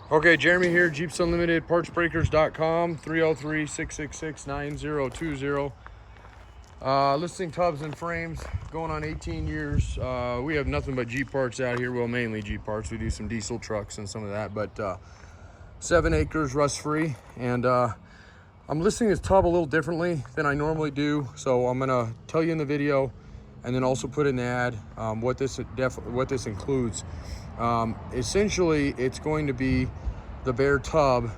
Okay, Jeremy here, Jeeps Unlimited, partsbreakers.com, 303-666-9020. Listing tubs and frames, going on 18 years. We have nothing but Jeep parts out here. Well, mainly Jeep parts. We do some diesel trucks and some of that, but 7 acres, rust-free. And I'm listing this tub a little differently than I normally do. So I'm gonna tell you in the video and then also put in the ad what this includes. Essentially, it's going to be the bare tub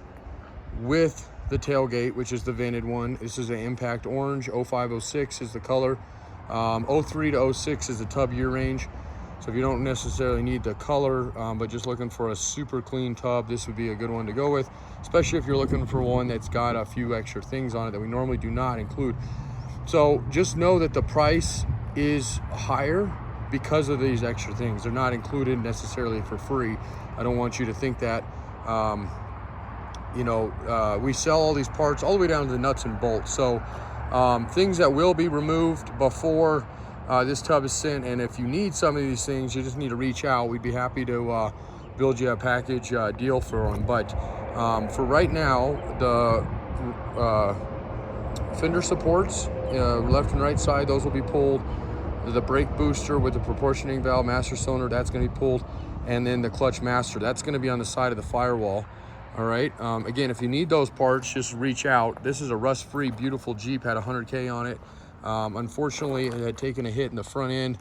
with the tailgate, which is the vented one. This is an impact orange. 0506 is the color. 03 to 06 is the tub year range. So if you don't necessarily need the color, but just looking for a super clean tub, this would be a good one to go with, especially if you're looking for one that's got a few extra things on it that we normally do not include. So just know that the price is higher because of these extra things. They're not included necessarily for free. I don't want you to think that. We sell all these parts all the way down to the nuts and bolts. So things that will be removed before this tub is sent. And if you need some of these things, you just need to reach out. We'd be happy to build you a package deal for them. But for right now, the fender supports, left and right side, those will be pulled. The brake booster with the proportioning valve, master cylinder, that's going to be pulled. And then the clutch master, that's going to be on the side of the firewall. All right. Again, if you need those parts, just reach out. This is a rust-free, beautiful Jeep, had 100K on it. Unfortunately, it had taken a hit in the front end,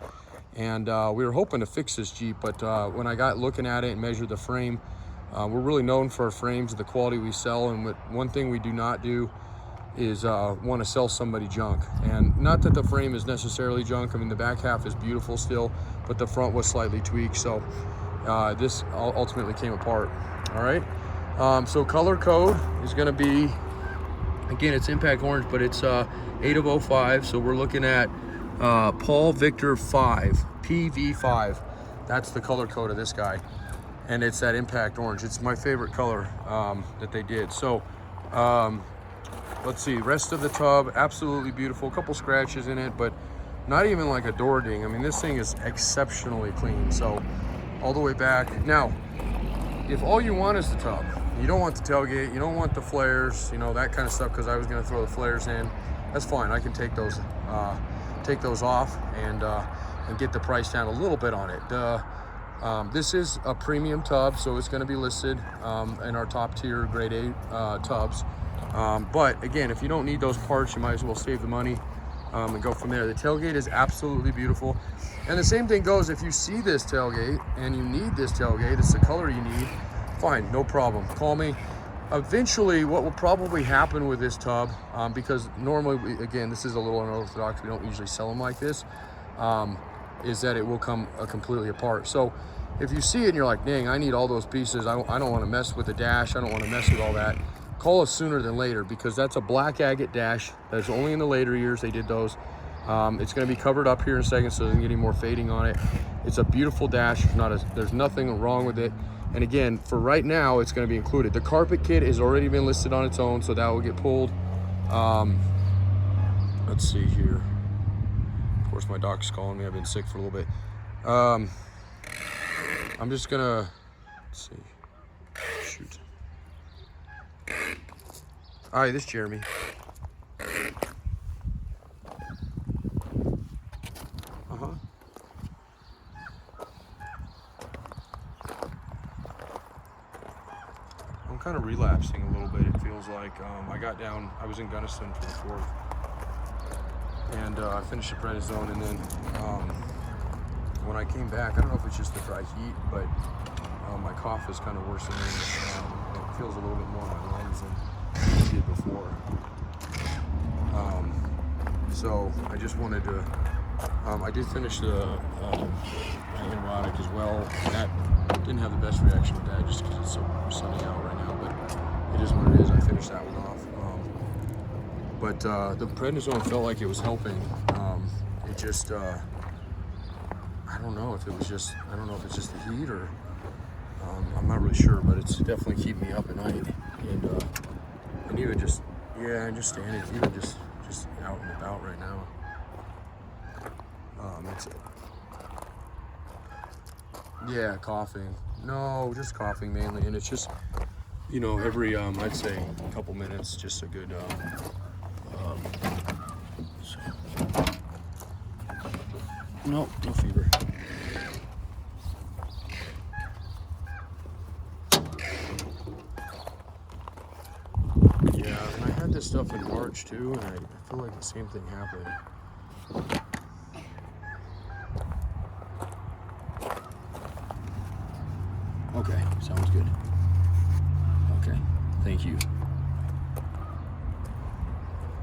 and we were hoping to fix this Jeep. But when I got looking at it and measured the frame, we're really known for our frames and the quality we sell. And one thing we do not do is want to sell somebody junk. And not that the frame is necessarily junk. I mean, the back half is beautiful still, but the front was slightly tweaked. So this ultimately came apart. All right. So color code is going to be, again, it's impact orange, but it's 8 of 05. So we're looking at Paul Victor 5, PV5. That's the color code of this guy. And it's that impact orange. It's my favorite color that they did. So let's see, rest of the tub, absolutely beautiful. A couple scratches in it, but not even like a door ding. I mean, this thing is exceptionally clean. So all the way back. Now, if all you want is the tub, you don't want the tailgate, you don't want the flares, that kind of stuff, because I was going to throw the flares in, that's fine. I can take those off and get the price down a little bit on it. This is a premium tub, so it's going to be listed in our top tier grade A tubs. But again, if you don't need those parts, you might as well save the money and go from there. The tailgate is absolutely beautiful. And the same thing goes, if you see this tailgate and you need this tailgate, it's the color you need, fine, no problem. Call me. Eventually, what will probably happen with this tub, because normally, again, this is a little unorthodox, we don't usually sell them like this, is that it will come completely apart. So if you see it and you're like, dang, I need all those pieces, I don't want to mess with the dash, I don't want to mess with all that, call us sooner than later, because that's a black agate dash. That's only in the later years they did those. It's going to be covered up here in a second, so it doesn't get any more fading on it. It's a beautiful dash. There's nothing wrong with it. And again, for right now, it's going to be included. The carpet kit has already been listed on its own, so that will get pulled. Let's see here. Of course, my doc's calling me. I've been sick for a little bit. I'm just going to, let's see. Shoot. Hi, this is Jeremy. I'm kind of relapsing a little bit, it feels like. I was in Gunnison for the 4th, and I finished the prednisone, and then when I came back, I don't know if it's just the dry heat, but my cough is kind of worsening. It feels a little bit more in my lungs than it did before. So I just wanted to, I did finish the antibiotic as well, and that didn't have the best reaction with that, just because it's so sunny out right now, but it is what it is. I finished that one off. But the prednisone felt like it was helping. It just, I don't know if it's just the heat, or I'm not really sure, but it's definitely keeping me up at night. And even just standing, even just out and about right now. That's it. Yeah, coughing. No, just coughing mainly, and it's just, you know, every I'd say a couple minutes, just a good so. No fever. Yeah, and I had this stuff in March too, and I feel like the same thing happened. Okay, sounds good. Okay, thank you.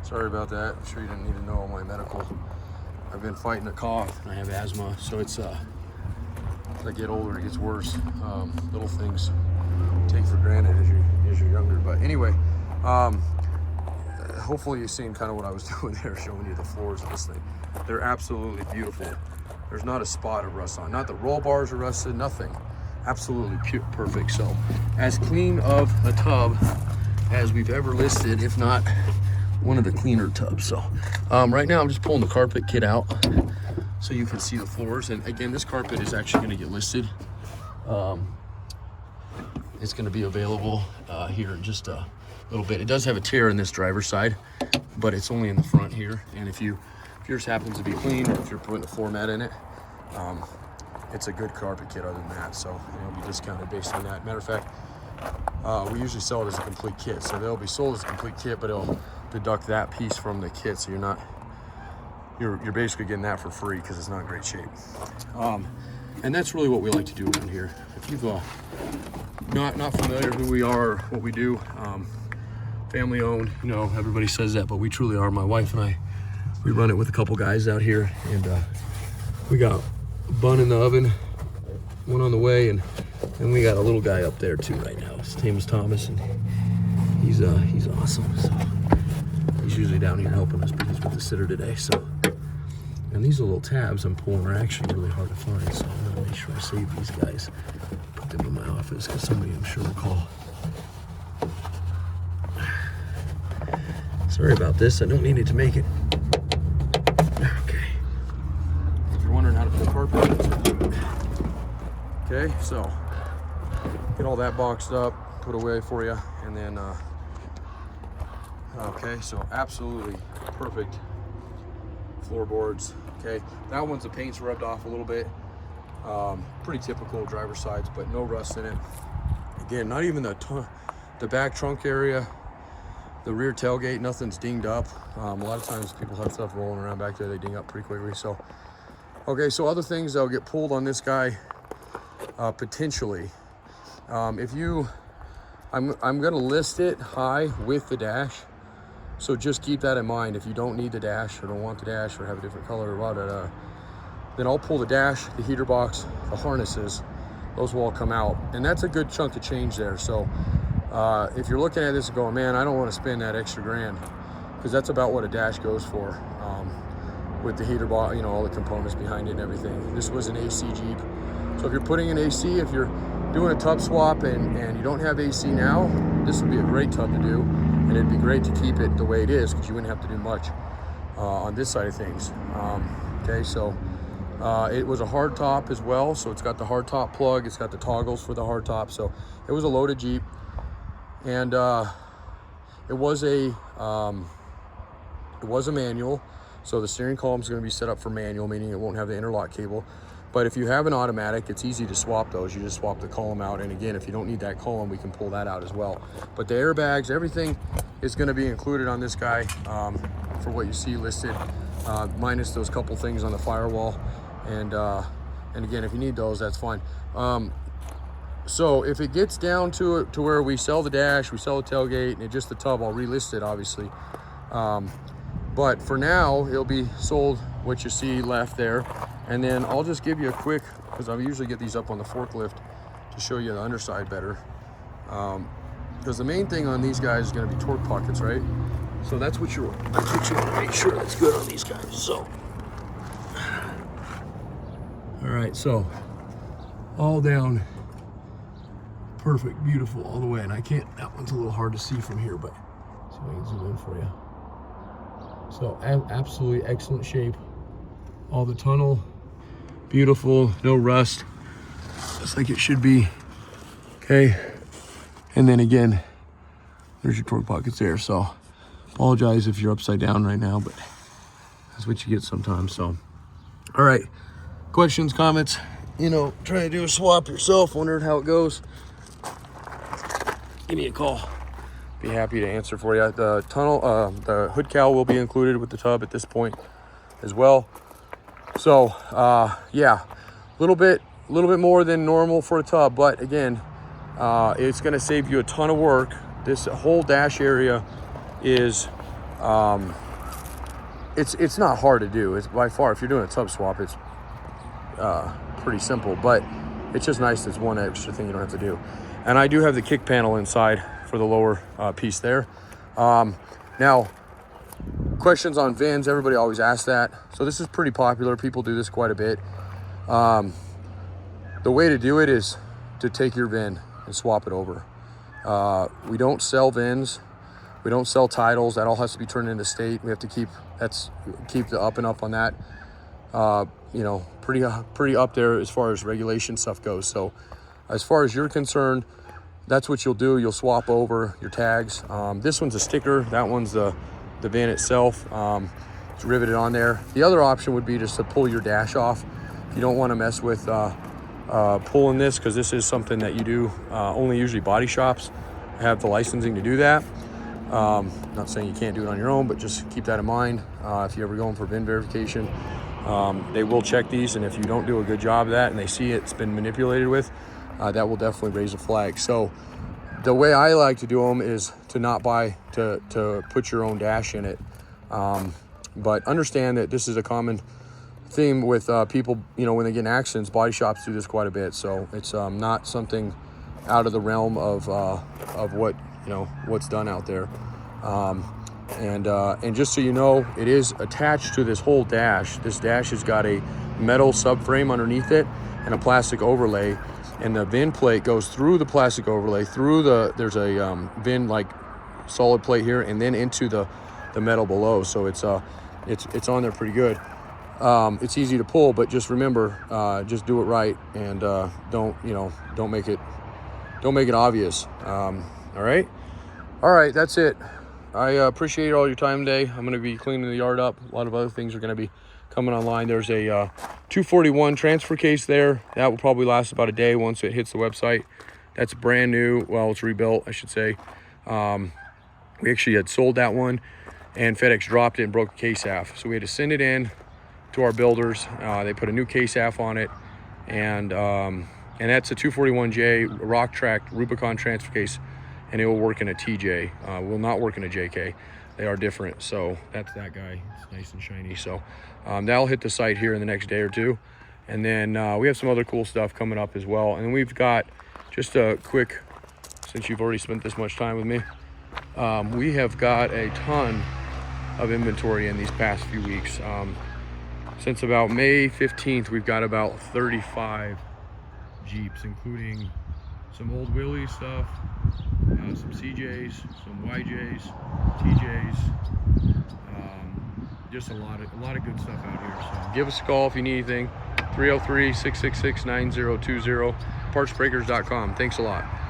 Sorry about that. I'm sure you didn't need to know all my medical. I've been fighting a cough and I have asthma, so it's as I get older, it gets worse. Little things take for granted as you're younger. But anyway, hopefully you've seen kind of what I was doing there, showing you the floors of this thing. They're absolutely beautiful. There's not a spot of rust on. Not the roll bars are rusted, nothing. Absolutely perfect. So as clean of a tub as we've ever listed, if not one of the cleaner tubs. So right now I'm just pulling the carpet kit out so you can see the floors. And again, this carpet is actually going to get listed. It's going to be available here in just a little bit. It does have a tear in this driver's side, but it's only in the front here. And if yours happens to be clean, or if you're putting a floor mat in it, it's a good carpet kit other than that, so it'll be discounted based on that. Matter of fact, we usually sell it as a complete kit, so they'll be sold as a complete kit, but it'll deduct that piece from the kit, so you're basically getting that for free because it's not in great shape. And that's really what we like to do around here. If you've not familiar who we are or what we do, family owned, you know, everybody says that, but we truly are. My wife and I, we run it with a couple guys out here, and we got a bun in the oven, one on the way, and we got a little guy up there too right now. His name is Thomas, and he's awesome. So he's usually down here helping us, but he's with the sitter today. So, and these little tabs I'm pulling are actually really hard to find, so I'm gonna make sure I save these guys, put them in my office, because somebody I'm sure will call. Sorry about this, I don't need it to make it. Okay. If you're wondering how to pull carpet, okay, so get all that boxed up, put away for you, and then okay, so absolutely perfect floorboards. Okay, that one's the paint's rubbed off a little bit, pretty typical driver's sides, but no rust in it. Again, not even the back trunk area, the rear tailgate, nothing's dinged up. A lot of times people have stuff rolling around back there, they ding up pretty quickly. So okay, so other things that'll get pulled on this guy, potentially. I'm gonna list it high with the dash, so just keep that in mind. If you don't need the dash or don't want the dash or have a different color or whatever, then I'll pull the dash, the heater box, the harnesses, those will all come out, and that's a good chunk of change there. So if you're looking at this and going, man, I don't want to spend that extra grand, because that's about what a dash goes for, with the heater box, you know, all the components behind it and everything. This was an AC Jeep, so if you're putting in AC, if you're doing a tub swap and you don't have AC now, this would be a great tub to do, and it'd be great to keep it the way it is, because you wouldn't have to do much on this side of things. Okay, so it was a hard top as well, so it's got the hard top plug, it's got the toggles for the hard top, so it was a loaded Jeep. And it was a manual, so the steering column is going to be set up for manual, meaning it won't have the interlock cable. But if you have an automatic, it's easy to swap those. You just swap the column out, and again, if you don't need that column, we can pull that out as well. But the airbags, everything is going to be included on this guy, for what you see listed, minus those couple things on the firewall. And again, if you need those, that's fine. So if it gets down to it to where we sell the dash, we sell the tailgate, and just the tub, I'll relist it, obviously. But for now, it'll be sold what you see left there. And then I'll just give you a quick, because I usually get these up on the forklift to show you the underside better. Because the main thing on these guys is going to be torque pockets, right? So that's what you want to make sure that's good on these guys. So, all right, so all down. Perfect, beautiful all the way, and I can't, that one's a little hard to see from here, but see if I can zoom in for you. So absolutely excellent shape. All the tunnel, beautiful, no rust. Just like it should be Okay, and then again, there's your torque pockets there. So apologize if you're upside down right now, but that's what you get sometimes. So, all right, questions, comments, you know, trying to do a swap yourself, wondering how it goes, give me a call. Be happy to answer for you. The tunnel, the hood cowl will be included with the tub at this point as well. So yeah, a little bit more than normal for a tub, but again, it's going to save you a ton of work. This whole dash area is it's not hard to do. It's by far, if you're doing a tub swap, it's pretty simple, but it's just nice. There's one extra thing you don't have to do. And I do have the kick panel inside for the lower piece there. Now, questions on VINs, everybody always asks that. So this is pretty popular. People do this quite a bit. The way to do it is to take your VIN and swap it over. We don't sell VINs. We don't sell titles. That all has to be turned into state. We have to keep the up and up on that. You know, pretty up there as far as regulation stuff goes. So as far as you're concerned, that's what you'll do. You'll swap over your tags. This one's a sticker. That one's the VIN itself. It's riveted on there. The other option would be just to pull your dash off. You don't want to mess with pulling this, because this is something that you do only usually body shops have the licensing to do that. Not saying you can't do it on your own, but just keep that in mind. If you're ever going for VIN verification, they will check these, and if you don't do a good job of that and they see it's been manipulated with, that will definitely raise a flag. So the way I like to do them is to not buy, to put your own dash in it. But understand that this is a common theme with people, you know, when they get in accidents. Body shops do this quite a bit. So it's not something out of the realm of what, you know, what's done out there. And just so you know, it is attached to this whole dash. This dash has got a metal subframe underneath it and a plastic overlay. And the VIN plate goes through the plastic overlay, there's a VIN like solid plate here, and then into the metal below. So it's on there pretty good. It's easy to pull, but just remember, just do it right, and don't make it obvious. All right, that's it. I appreciate all your time today. I'm going to be cleaning the yard up. A lot of other things are going to be coming online. There's a 241 transfer case there. That will probably last about a day once it hits the website. That's brand new. Well, it's rebuilt, I should say. We actually had sold that one, and FedEx dropped it and broke the case half. So we had to send it in to our builders. They put a new case half on it, and that's a 241J rock track Rubicon transfer case, and it will work in a TJ. Will not work in a JK. They are different. So that's that guy. It's nice and shiny. So that'll hit the site here in the next day or two. And then we have some other cool stuff coming up as well. And we've got just a quick, since you've already spent this much time with me, we have got a ton of inventory in these past few weeks. Since about May 15th, we've got about 35 Jeeps, including some old Willys stuff, some CJs, some YJs, TJs, just a lot of good stuff out here. So give us a call if you need anything. 303-666-9020, partsbreakers.com. Thanks a lot.